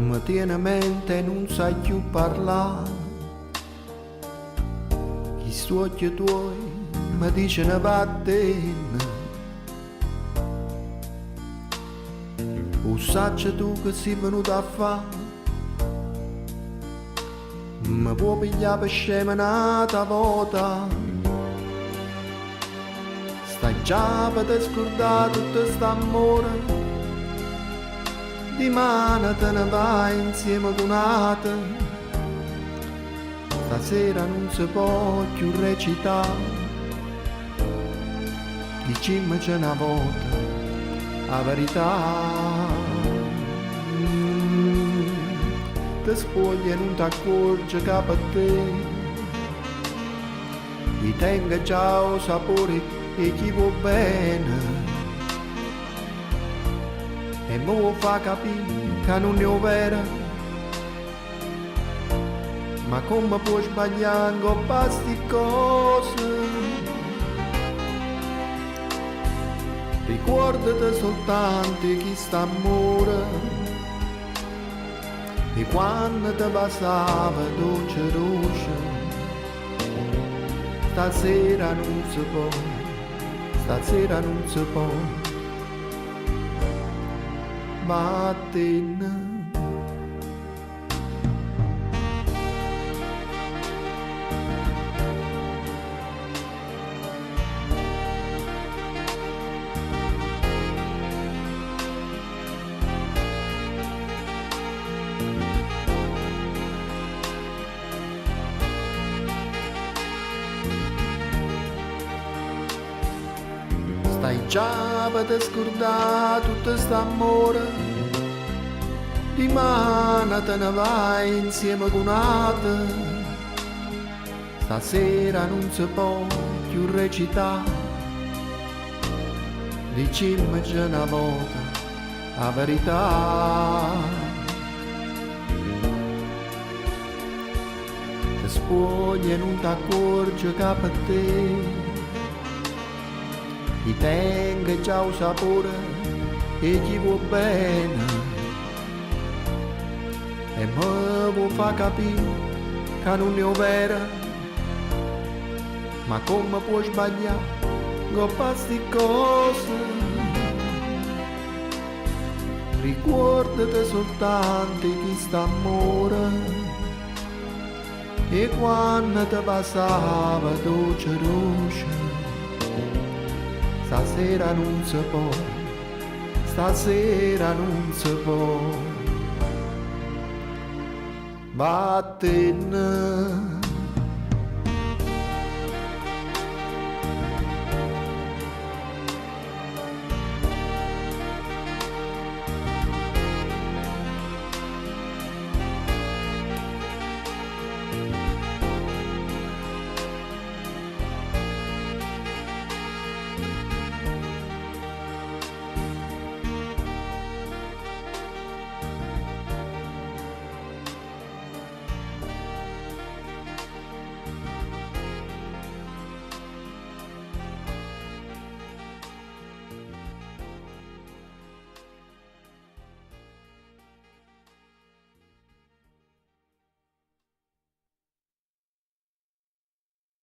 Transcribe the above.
mi tiene a mente e non sai più parlare. Gli occhi tuoi mi dicono vattene. O sacci tu che sei venuto a fare? Mi può pigliare per scema un'altra volta. Stai già per te scordare tutto st'amore. Dimani te ne vai insieme con un'altra. Stasera non si può più recitare. Dicimmoci una volta la verità. Ti spogli e non ti accorgi che per te ti tenga già il sapore e chi vuol bene. E mo fa capire che non è vera. Ma come puoi sbagliare con queste cose? Ricordati soltanto chi sta amore. E quando ti passava dolce dolce. Stasera non si può, stasera non si può. Vattene. Stai già per te scordare tutto st'amore. Dimani te ne vai insieme con un'altra. Stasera non si può più recitare. Dicimmoci una volta la verità. Ti spogli e non ti accorgi che per te ti tenga già il sapore e chi vuol bene. E mi vuol fa capire che non è vera. Ma come puoi sbagliare con queste cose? Ricordati soltanto chi sta amore. E quando ti passava dolce dolce. Stasera non si può, stasera non si può. Vattene.